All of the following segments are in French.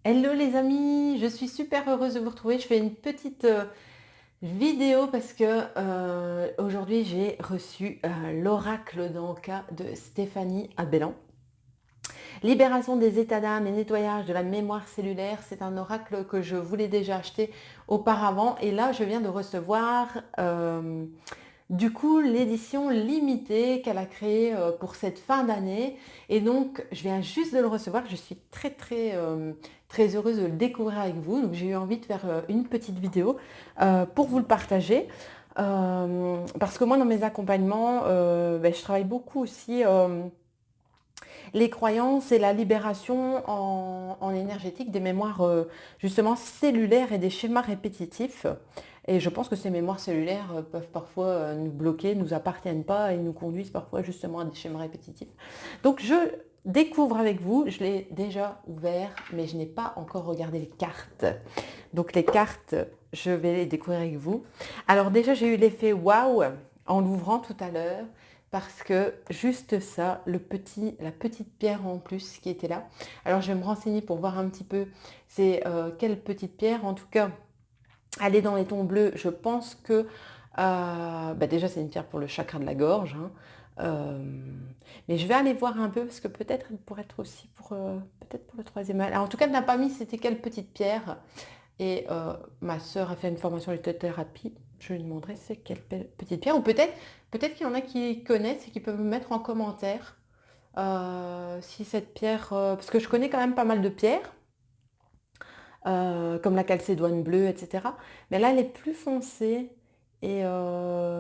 Hello les amis, je suis super heureuse de vous retrouver. Je fais une petite vidéo parce que aujourd'hui j'ai reçu l'oracle d'Anka de Stéphanie Abellan. Libération des états d'âme et nettoyage de la mémoire cellulaire, c'est un oracle que je voulais déjà acheter auparavant et là je viens de recevoir du coup l'édition limitée qu'elle a créée pour cette fin d'année et donc je viens juste de le recevoir. Je suis très heureuse de le découvrir avec vous, donc j'ai eu envie de faire une petite vidéo pour vous le partager. Parce que moi dans mes accompagnements je travaille beaucoup aussi les croyances et la libération en énergétique des mémoires justement cellulaires et des schémas répétitifs. Et je pense que ces mémoires cellulaires peuvent parfois nous bloquer, ne nous appartiennent pas et nous conduisent parfois justement à des schémas répétitifs. Donc je découvre avec vous, je l'ai déjà ouvert, mais je n'ai pas encore regardé les cartes. Donc les cartes, je vais les découvrir avec vous. Alors déjà, j'ai eu l'effet waouh en l'ouvrant tout à l'heure parce que juste ça, la petite pierre en plus qui était là. Alors je vais me renseigner pour voir un petit peu c'est quelle petite pierre. En tout cas, elle est dans les tons bleus. Je pense que déjà c'est une pierre pour le chakra de la gorge. Hein. Mais je vais aller voir un peu parce que peut-être elle pourrait être aussi pour peut-être pour le troisième œil. Alors, en tout cas, elle n'a pas mis c'était quelle petite pierre. Et ma sœur a fait une formation de lithothérapie. Je lui demanderai c'est quelle petite pierre. Ou peut-être qu'il y en a qui connaissent et qui peuvent me mettre en commentaire si cette pierre... parce que je connais quand même pas mal de pierres, comme la calcédoine bleue, etc. Mais là, elle est plus foncée. Et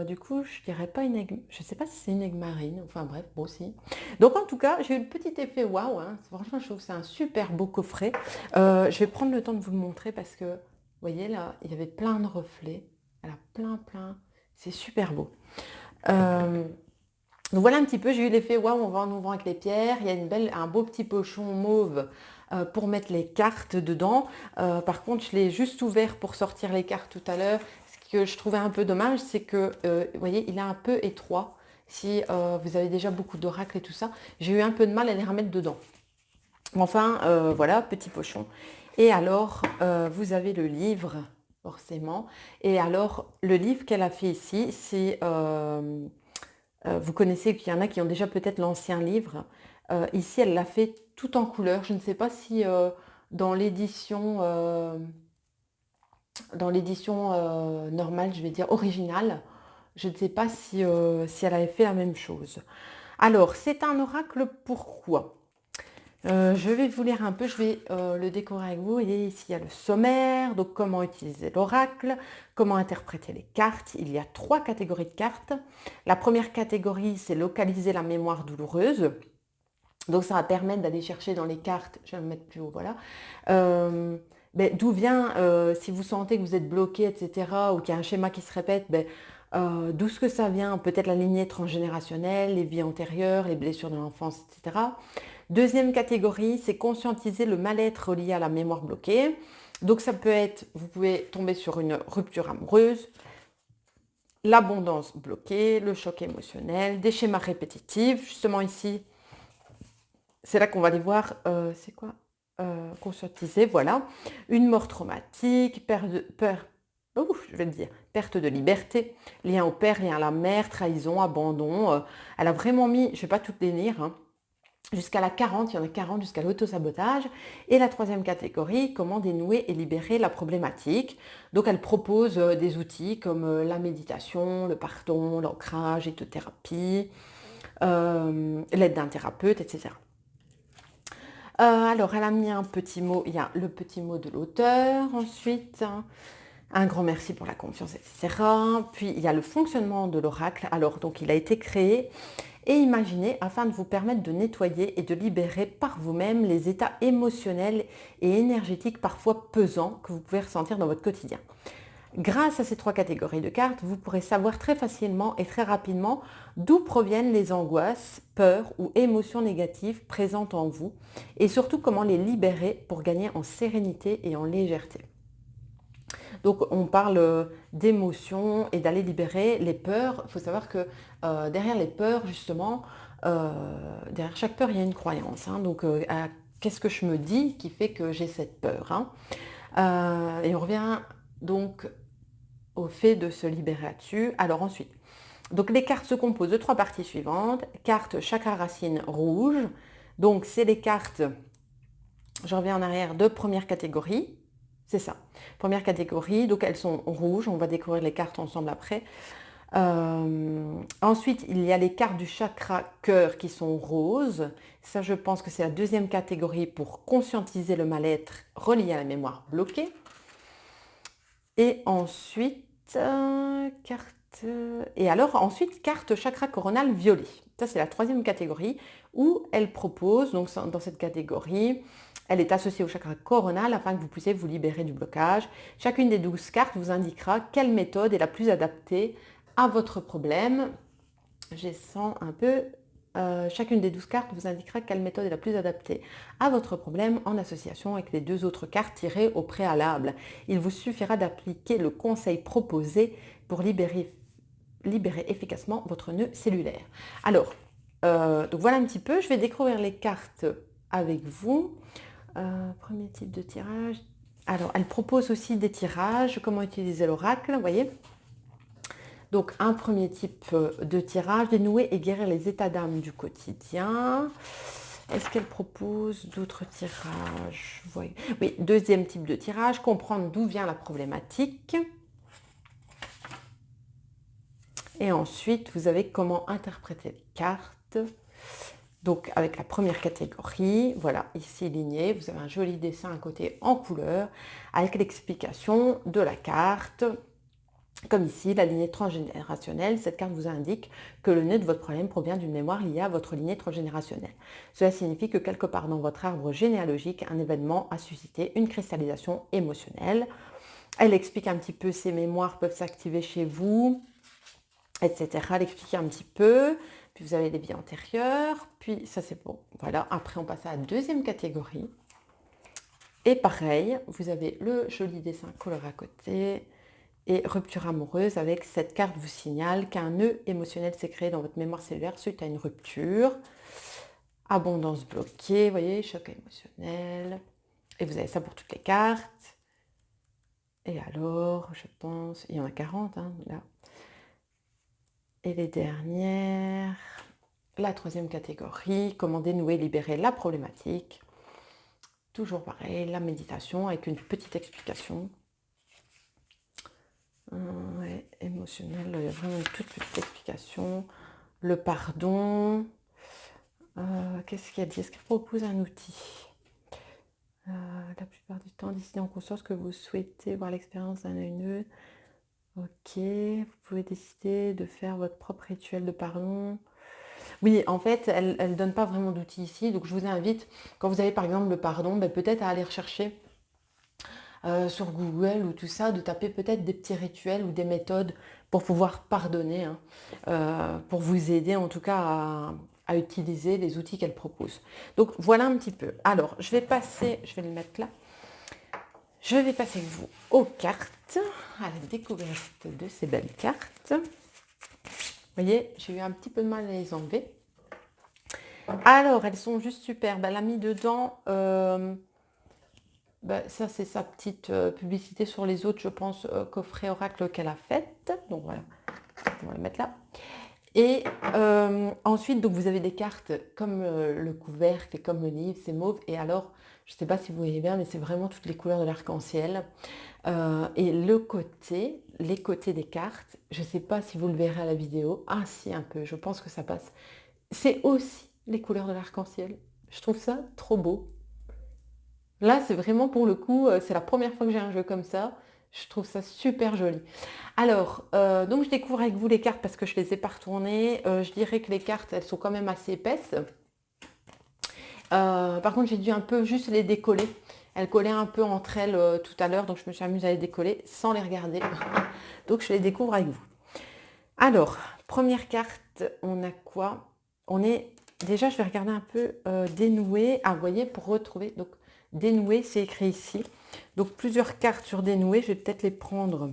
du coup, je dirais pas une aigle... Je sais pas si c'est une aigle marine. Enfin bref, bon aussi. Donc en tout cas, j'ai eu le petit effet waouh. Hein. Franchement, je trouve que c'est un super beau coffret. Je vais prendre le temps de vous le montrer parce que, vous voyez là, il y avait plein de reflets. Elle a plein. C'est super beau. Donc voilà un petit peu, j'ai eu l'effet waouh, on va en ouvrant avec les pierres. Il y a un beau petit pochon mauve pour mettre les cartes dedans. Par contre, je l'ai juste ouvert pour sortir les cartes tout à l'heure. Ce que je trouvais un peu dommage, c'est que, vous voyez, il est un peu étroit. Si vous avez déjà beaucoup d'oracles et tout ça, j'ai eu un peu de mal à les remettre dedans. Enfin, voilà, petit pochon. Et alors, vous avez le livre, forcément. Et alors, le livre qu'elle a fait ici, c'est... vous connaissez qu'il y en a qui ont déjà peut-être l'ancien livre. Ici, elle l'a fait tout en couleur. Je ne sais pas si dans l'édition normale, je vais dire originale, je ne sais pas si elle avait fait la même chose. Alors, c'est un oracle pourquoi je vais vous lire un peu, je vais le découvrir avec vous. Et ici, il y a le sommaire, donc comment utiliser l'oracle, comment interpréter les cartes. Il y a 3 catégories de cartes. La première catégorie, c'est localiser la mémoire douloureuse. Donc, ça va permettre d'aller chercher dans les cartes, je vais me mettre plus haut, voilà. D'où vient, si vous sentez que vous êtes bloqué, etc., ou qu'il y a un schéma qui se répète, d'où est-ce que ça vient? Peut-être la lignée transgénérationnelle, les vies antérieures, les blessures de l'enfance, etc. Deuxième catégorie, c'est conscientiser le mal-être lié à la mémoire bloquée. Donc ça peut être, vous pouvez tomber sur une rupture amoureuse, l'abondance bloquée, le choc émotionnel, des schémas répétitifs. Justement ici, c'est là qu'on va les voir, c'est quoi conscientiser, voilà. Une mort traumatique, je vais le dire, perte de liberté, lien au père, lien à la mère, trahison, abandon. Elle a vraiment mis, je ne vais pas toutes les lire, hein, jusqu'à la 40, il y en a 40 jusqu'à l'autosabotage. Et la troisième catégorie, comment dénouer et libérer la problématique. Donc elle propose des outils comme la méditation, le pardon, l'ancrage, l'éthothérapie, l'aide d'un thérapeute, etc. Alors elle a mis un petit mot, il y a le petit mot de l'auteur ensuite. Un grand merci pour la confiance, etc. Puis il y a le fonctionnement de l'oracle. Alors donc il a été créé et imaginé afin de vous permettre de nettoyer et de libérer par vous-même les états émotionnels et énergétiques parfois pesants que vous pouvez ressentir dans votre quotidien. Grâce à ces 3 catégories de cartes, vous pourrez savoir très facilement et très rapidement d'où proviennent les angoisses, peurs ou émotions négatives présentes en vous et surtout comment les libérer pour gagner en sérénité et en légèreté. Donc on parle d'émotions et d'aller libérer les peurs. Il faut savoir que derrière les peurs, justement, derrière chaque peur, il y a une croyance. Hein. Donc qu'est-ce que je me dis qui fait que j'ai cette peur, hein? Et on revient donc au fait de se libérer là-dessus. Alors ensuite, donc les cartes se composent de 3 parties suivantes. Carte chakra racine rouge, donc c'est les cartes, je reviens en arrière, de première catégorie. C'est ça, première catégorie, donc elles sont rouges, on va découvrir les cartes ensemble après. Ensuite, il y a les cartes du chakra cœur qui sont roses. Ça, je pense que c'est la deuxième catégorie pour conscientiser le mal-être relié à la mémoire bloquée. Et ensuite, carte chakra coronal violet. Ça, c'est la troisième catégorie où elle propose, donc dans cette catégorie, elle est associée au chakra coronal afin que vous puissiez vous libérer du blocage. Chacune des 12 cartes vous indiquera quelle méthode est la plus adaptée à votre problème. Je sens un peu, chacune des 12 cartes vous indiquera quelle méthode est la plus adaptée à votre problème en association avec les 2 autres cartes tirées au préalable. Il vous suffira d'appliquer le conseil proposé pour libérer efficacement votre nœud cellulaire. Alors, donc voilà un petit peu, je vais découvrir les cartes avec vous. Premier type de tirage. Alors, elle propose aussi des tirages, comment utiliser l'oracle, vous voyez. Donc, un premier type de tirage, dénouer et guérir les états d'âme du quotidien. Est-ce qu'elle propose d'autres tirages? Oui, deuxième type de tirage, comprendre d'où vient la problématique. Et ensuite, vous avez comment interpréter les cartes. Donc, avec la première catégorie, voilà, ici ligné, vous avez un joli dessin à côté en couleur, avec l'explication de la carte. Comme ici, la lignée transgénérationnelle, cette carte vous indique que le nœud de votre problème provient d'une mémoire liée à votre lignée transgénérationnelle. Cela signifie que quelque part dans votre arbre généalogique, un événement a suscité une cristallisation émotionnelle. Elle explique un petit peu ces mémoires peuvent s'activer chez vous, etc. Elle explique un petit peu. Puis vous avez les vies antérieures. Puis ça c'est bon. Voilà. Après on passe à la deuxième catégorie. Et pareil, vous avez le joli dessin coloré à côté. Et rupture amoureuse, avec cette carte vous signale qu'un nœud émotionnel s'est créé dans votre mémoire cellulaire suite à une rupture. Abondance bloquée, vous voyez, choc émotionnel. Et vous avez ça pour toutes les cartes. Et alors, je pense, il y en a 40, hein, là. Et les dernières, la troisième catégorie, comment dénouer, libérer la problématique. Toujours pareil, la méditation avec une petite explication. Ouais, émotionnel, il y a vraiment une toute petite explication. Le pardon. Qu'est-ce qu'il y a dit? Est-ce qu'il propose un outil? La plupart du temps, décidez en conscience que vous souhaitez voir l'expérience d'un œil neutre. Ok, vous pouvez décider de faire votre propre rituel de pardon. Oui, en fait, elle ne donne pas vraiment d'outils ici. Donc, je vous invite, quand vous avez par exemple le pardon, peut-être à aller rechercher sur Google ou tout ça, de taper peut-être des petits rituels ou des méthodes pour pouvoir pardonner, hein, pour vous aider en tout cas à utiliser les outils qu'elle propose. Donc voilà un petit peu. Alors je vais le mettre là. Je vais passer avec vous aux cartes, à la découverte de ces belles cartes. Vous voyez, j'ai eu un petit peu de mal à les enlever. Alors, elles sont juste superbes. Elle a mis dedans... ça, c'est sa petite publicité sur les autres, je pense, coffret oracle qu'elle a faite. Donc voilà, on va le mettre là. Et ensuite, donc, vous avez des cartes comme le couvercle et comme le livre, c'est mauve. Et alors, je ne sais pas si vous voyez bien, mais c'est vraiment toutes les couleurs de l'arc-en-ciel. Et les côtés des cartes, je ne sais pas si vous le verrez à la vidéo. Ah si, un peu, je pense que ça passe. C'est aussi les couleurs de l'arc-en-ciel. Je trouve ça trop beau. Là, c'est vraiment pour le coup, c'est la première fois que j'ai un jeu comme ça. Je trouve ça super joli. Alors, donc je découvre avec vous les cartes parce que je les ai pas retournées. Je dirais que les cartes, elles sont quand même assez épaisses. Par contre, j'ai dû un peu juste les décoller. Elles collaient un peu entre elles tout à l'heure, donc je me suis amusée à les décoller sans les regarder. Donc je les découvre avec vous. Alors, première carte, on a quoi? Déjà, je vais regarder un peu dénouer. Ah, vous voyez, pour retrouver... Donc, dénouer, c'est écrit ici. Donc, plusieurs cartes sur dénouer. Je vais peut-être les prendre.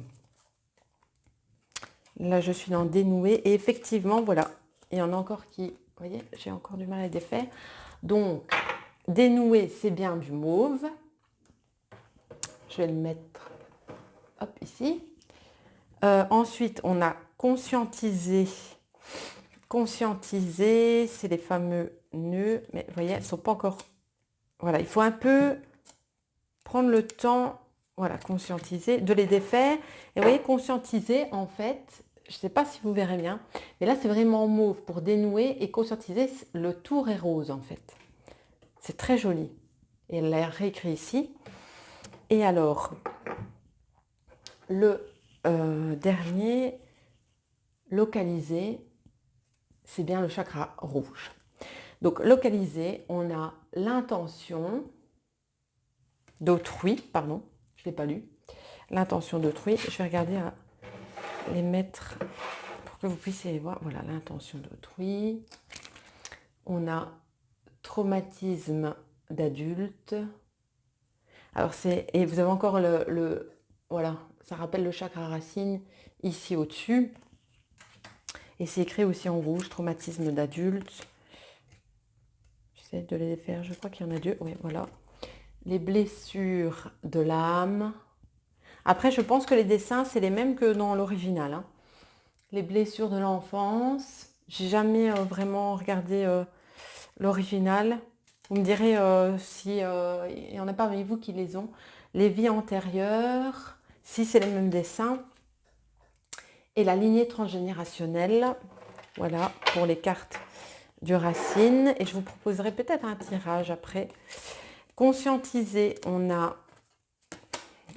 Là, je suis dans dénouer. Et effectivement, voilà, il y en a encore qui... Vous voyez, j'ai encore du mal à les défaire. Donc, dénouer, c'est bien du mauve. Je vais le mettre hop, ici. Ensuite, on a conscientiser. Conscientiser, c'est les fameux nœuds. Mais vous voyez, elles ne sont pas encore... Voilà, il faut un peu prendre le temps, voilà, conscientiser, de les défaire. Et vous voyez, conscientiser, en fait, je ne sais pas si vous verrez bien, mais là, c'est vraiment mauve pour dénouer et conscientiser, le tour est rose, en fait. C'est très joli. Et elle l'a réécrit ici. Et alors, le dernier, localiser, c'est bien le chakra rouge. Donc, localiser, on a l'intention d'autrui, pardon, je ne l'ai pas lu, l'intention d'autrui. Je vais regarder les mettre pour que vous puissiez les voir. Voilà, l'intention d'autrui. On a traumatisme d'adulte. Alors, et vous avez encore voilà, ça rappelle le chakra racine ici au-dessus. Et c'est écrit aussi en rouge, traumatisme d'adulte. J'essaie de les faire, je crois qu'il y en a deux. Oui, voilà. Les blessures de l'âme. Après, je pense que les dessins, c'est les mêmes que dans l'original. Hein. Les blessures de l'enfance. J'ai jamais vraiment regardé l'original. Vous me direz si il y en a parmi vous qui les ont. Les vies antérieures, si c'est les mêmes dessins. Et la lignée transgénérationnelle. Voilà, pour les cartes du racine. Et je vous proposerai peut-être un tirage après. Conscientiser, on a,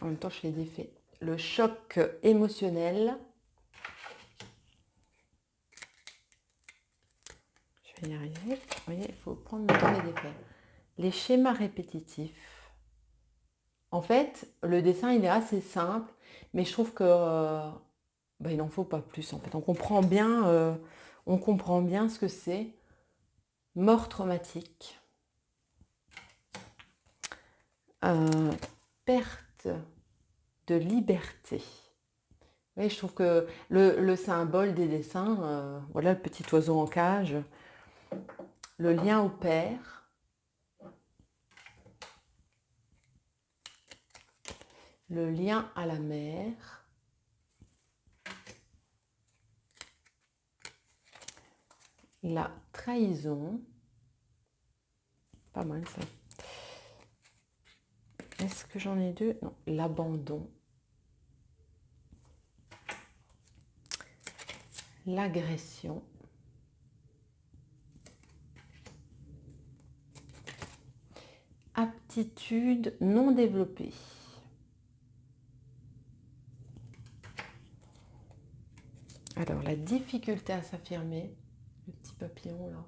en même temps je l'ai défait, le choc émotionnel. Je vais y arriver. Vous voyez, il faut prendre le temps de les défaire. Les schémas répétitifs. En fait, le dessin, il est assez simple, mais je trouve que il n'en faut pas plus. En fait, on comprend bien ce que c'est. Mort traumatique. Perte de liberté. Oui, je trouve que le symbole des dessins, voilà le petit oiseau en cage, le lien au père, le lien à la mère, la trahison, pas mal ça. Est-ce que j'en ai deux? Non, l'abandon, l'agression, aptitude non développée. Alors, la difficulté à s'affirmer, le petit papillon là,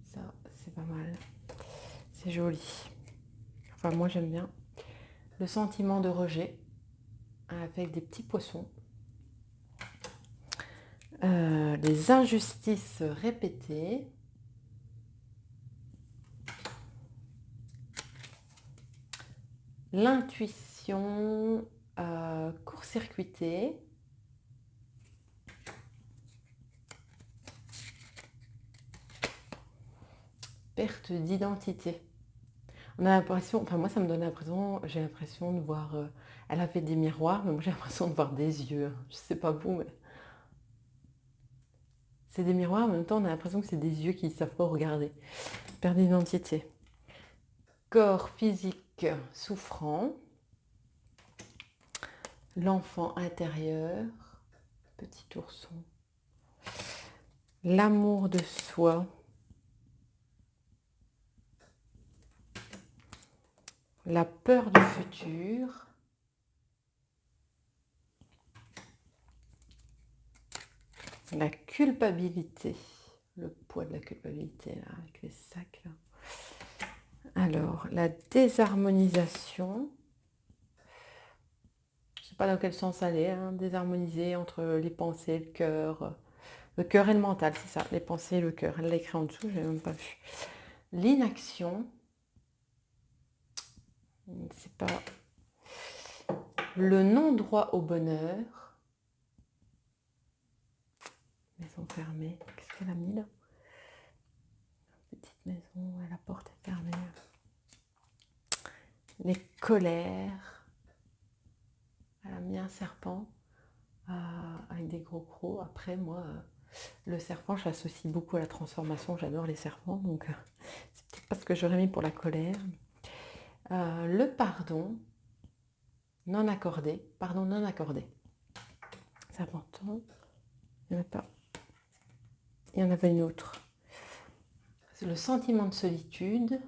ça c'est pas mal, c'est joli. Enfin, moi j'aime bien. Le sentiment de rejet avec des petits poissons. Les injustices répétées. L'intuition court-circuitée. Perte d'identité. On a l'impression, enfin moi ça me donne l'impression, j'ai l'impression de voir, elle a fait des miroirs, mais moi j'ai l'impression de voir des yeux. Je sais pas vous, mais c'est des miroirs, en même temps on a l'impression que c'est des yeux qui ne savent pas regarder. Perte d'identité. Corps physique souffrant. L'enfant intérieur, petit ourson. L'amour de soi. La peur du futur. La culpabilité. Le poids de la culpabilité, là, avec les sacs, là. Alors, la désharmonisation. Je ne sais pas dans quel sens aller, hein, désharmoniser entre les pensées, le cœur. Le cœur et le mental, c'est ça, les pensées et le cœur. Elle l'a écrit en dessous, je n'ai même pas vu. L'inaction. C'est pas... Le non-droit au bonheur. Maison fermée. Qu'est-ce qu'elle a mis là? Petite maison, la porte est fermée. les colères. Elle a mis un serpent avec des gros crocs. Après, moi, le serpent, je l'associe beaucoup à la transformation. J'adore les serpents, donc c'est peut-être pas ce que j'aurais mis pour la colère. Le pardon non accordé. Pardon non accordé. C'est important. Il n'y en a pas. Il y en avait une autre. C'est le sentiment de solitude.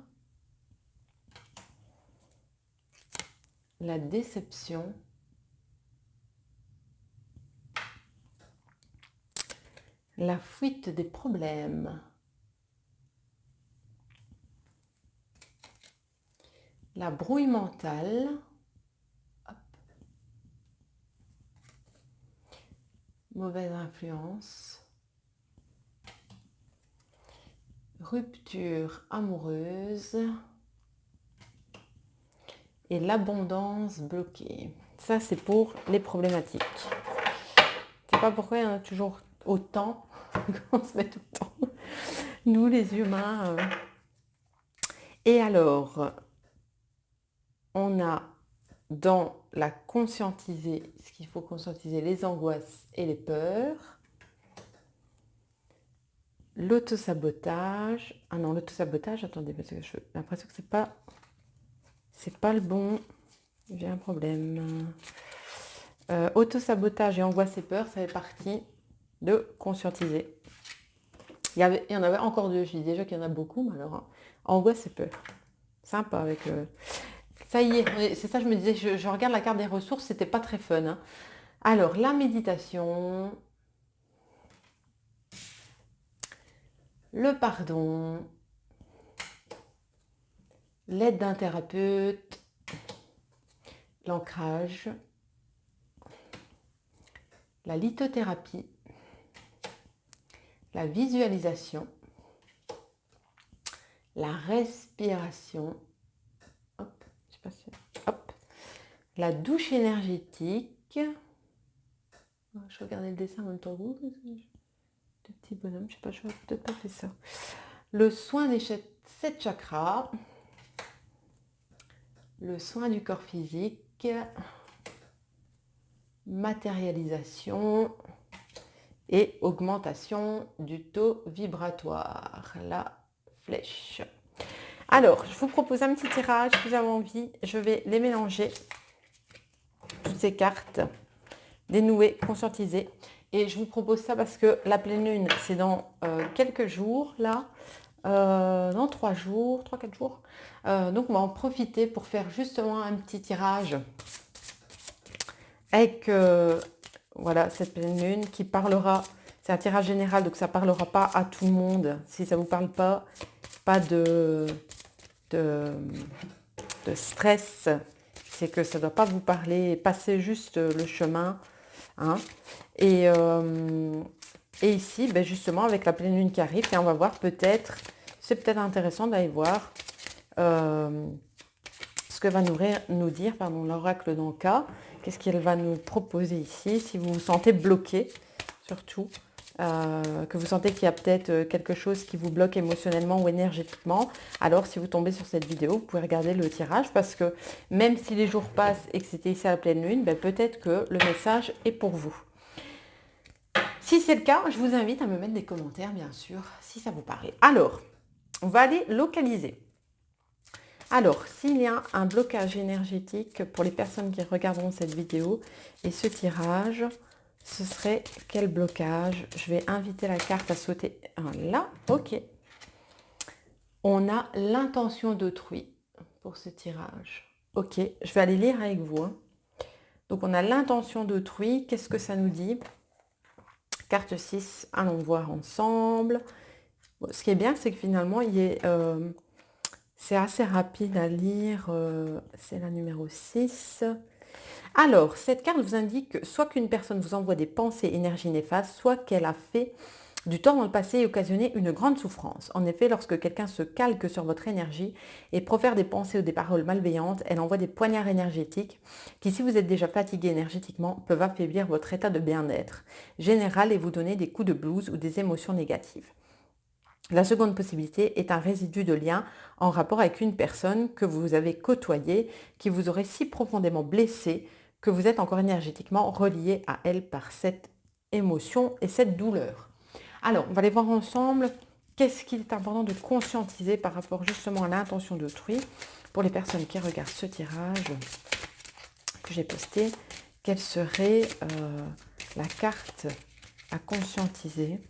La déception. La fuite des problèmes. La brouille mentale. Hop. Mauvaise influence. Rupture amoureuse. Et l'abondance bloquée. Ça, c'est pour les problématiques. Je ne sais pas pourquoi il y en a toujours autant. On se met tout le temps. Nous, les humains. Et alors, on a dans la conscientiser, ce qu'il faut conscientiser, les angoisses et les peurs. L'autosabotage. Ah non, l'autosabotage, attendez, parce que j'ai l'impression que c'est pas le bon. J'ai un problème. Autosabotage et angoisse et peur, ça fait partie de conscientiser. Il y en avait encore deux, je dis déjà qu'il y en a beaucoup, mais alors, angoisse et peur. Sympa avec... Ça y est, c'est ça, je me disais, je regarde la carte des ressources, c'était pas très fun. Hein. Alors, la méditation, le pardon, l'aide d'un thérapeute, l'ancrage, la lithothérapie, la visualisation, la respiration, hop, je sais pas si, hop, la douche énergétique. Je regardais le dessin en même temps que vous. Deux petits bonhommes, je sais pas, je n'aurais peut-être pas fait ça. Le soin des 7 chakras, le soin du corps physique, matérialisation et augmentation du taux vibratoire, la flèche. Alors, je vous propose un petit tirage, si vous avez envie, je vais les mélanger, toutes ces cartes, dénouer, conscientiser. Et je vous propose ça parce que la pleine lune, c'est dans quelques jours, là, dans 3 jours, 3-4 jours. Donc, on va en profiter pour faire justement un petit tirage avec voilà, cette pleine lune qui parlera, c'est un tirage général, donc ça ne parlera pas à tout le monde. Si ça ne vous parle pas, pas de stress, c'est que ça ne doit pas vous parler, passez juste le chemin. Hein. Et ici, ben justement, avec la pleine lune qui arrive, et on va voir peut-être, c'est peut-être intéressant d'aller voir ce que va nous dire l'oracle d'Anka. Qu'est-ce qu'elle va nous proposer ici, si vous vous sentez bloqué, surtout, que vous sentez qu'il y a peut-être quelque chose qui vous bloque émotionnellement ou énergétiquement. Alors, si vous tombez sur cette vidéo, vous pouvez regarder le tirage, parce que même si les jours passent et que c'était ici à la pleine lune, ben peut-être que le message est pour vous. Si c'est le cas, je vous invite à me mettre des commentaires, bien sûr, si ça vous parle. Alors, on va aller localiser. Alors, s'il y a un blocage énergétique pour les personnes qui regarderont cette vidéo et ce tirage, ce serait quel blocage? Je vais inviter la carte à sauter là. Ok. On a l'intention d'autrui pour ce tirage. Ok, je vais aller lire avec vous. Hein. Donc, on a l'intention d'autrui. Qu'est-ce que ça nous dit? Carte 6, allons voir ensemble. Bon, ce qui est bien, c'est que finalement, c'est assez rapide à lire. C'est la numéro 6. Alors, cette carte vous indique soit qu'une personne vous envoie des pensées, énergies néfastes, soit qu'elle a fait du tort dans le passé et occasionné une grande souffrance. En effet, lorsque quelqu'un se calque sur votre énergie et profère des pensées ou des paroles malveillantes, elle envoie des poignards énergétiques qui, si vous êtes déjà fatigué énergétiquement, peuvent affaiblir votre état de bien-être général et vous donner des coups de blues ou des émotions négatives. La seconde possibilité est un résidu de lien en rapport avec une personne que vous avez côtoyée, qui vous aurait si profondément blessé que vous êtes encore énergétiquement relié à elle par cette émotion et cette douleur. Alors, on va les voir ensemble. Qu'est-ce qu'il est important de conscientiser par rapport justement à l'intention d'autrui pour les personnes qui regardent ce tirage que j'ai posté? Quelle serait la carte à conscientiser?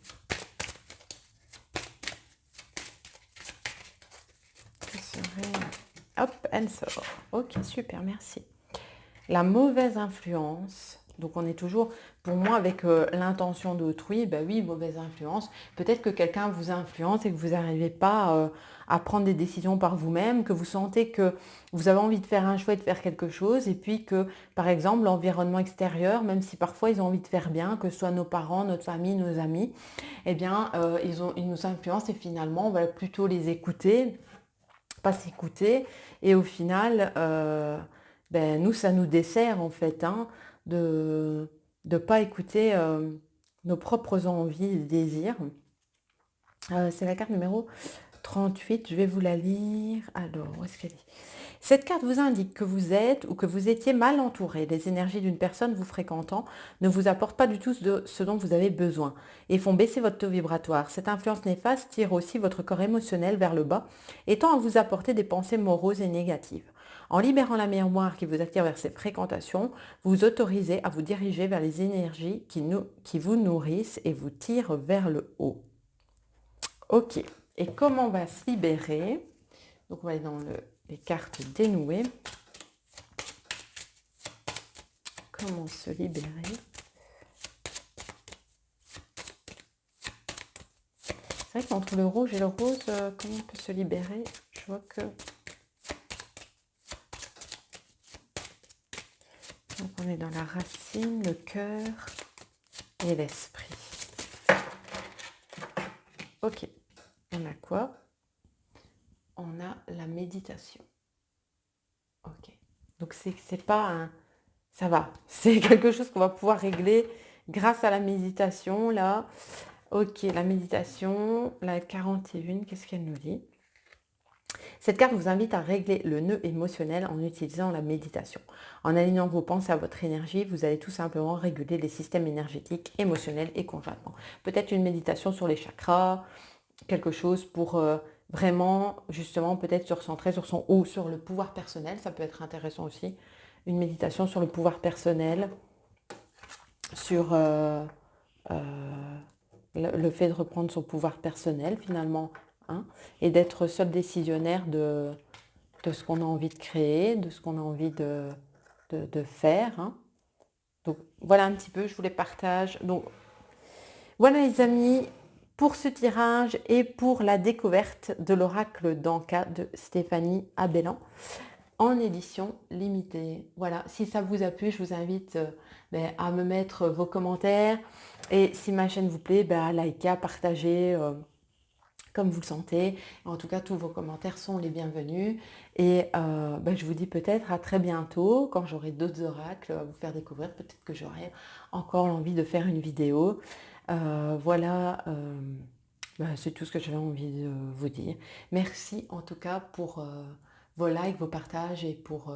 Quelle serait... Hop, elle sort. Ok, super, merci. La mauvaise influence. Donc on est toujours, pour moi, avec l'intention d'autrui, ben oui, mauvaise influence. Peut-être que quelqu'un vous influence et que vous n'arrivez pas à prendre des décisions par vous-même, que vous sentez que vous avez envie de faire un choix et de faire quelque chose, et puis que, par exemple, l'environnement extérieur, même si parfois ils ont envie de faire bien, que ce soit nos parents, notre famille, nos amis, eh bien, ils nous influencent et finalement, on va plutôt les écouter, pas s'écouter, et au final... ben, nous, ça nous dessert en fait, hein, de ne pas écouter nos propres envies et désirs. C'est la carte numéro 38, je vais vous la lire. Alors, où est-ce qu'elle est? Cette carte vous indique que vous êtes ou que vous étiez mal entouré. Les énergies d'une personne vous fréquentant ne vous apportent pas du tout ce dont vous avez besoin et font baisser votre taux vibratoire. Cette influence néfaste tire aussi votre corps émotionnel vers le bas et tend à vous apporter des pensées moroses et négatives. En libérant la mémoire qui vous attire vers ces fréquentations, vous vous autorisez à vous diriger vers les énergies qui vous nourrissent et vous tirent vers le haut. Ok, et comment on va se libérer? Donc on va aller dans les cartes dénouées. Comment se libérer? C'est vrai qu'entre le rouge et le rose, comment on peut se libérer? Je vois que... Donc on est dans la racine, le cœur et l'esprit. Ok, on a quoi? On a la méditation. Ok, donc c'est pas un... Ça va, c'est quelque chose qu'on va pouvoir régler grâce à la méditation, là. Ok, la méditation, la 41, qu'est-ce qu'elle nous dit? Cette carte vous invite à régler le nœud émotionnel en utilisant la méditation. En alignant vos pensées à votre énergie, vous allez tout simplement réguler les systèmes énergétiques, émotionnels et conjointement. Peut-être une méditation sur les chakras, quelque chose pour vraiment, justement, peut-être se recentrer sur son haut, sur le pouvoir personnel. Ça peut être intéressant aussi. Une méditation sur le pouvoir personnel, sur le fait de reprendre son pouvoir personnel, finalement, hein, et d'être seul décisionnaire de ce qu'on a envie de créer, de ce qu'on a envie de faire. Hein. Donc, voilà un petit peu, je vous les partage. Donc, voilà les amis, pour ce tirage et pour la découverte de l'oracle d'Anka de Stéphanie Abellan en édition limitée. Voilà, si ça vous a plu, je vous invite à me mettre vos commentaires et si ma chaîne vous plaît, à liker, à partager comme vous le sentez. En tout cas, tous vos commentaires sont les bienvenus et je vous dis peut-être à très bientôt quand j'aurai d'autres oracles à vous faire découvrir. Peut-être que j'aurai encore l'envie de faire une vidéo. Voilà, c'est tout ce que j'avais envie de vous dire. Merci en tout cas pour vos likes, vos partages et pour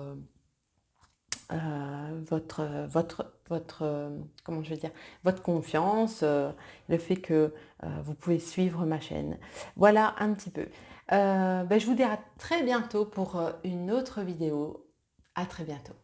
comment je vais dire, votre confiance, le fait que vous pouvez suivre ma chaîne. Voilà un petit peu. Je vous dis à très bientôt pour une autre vidéo. À très bientôt.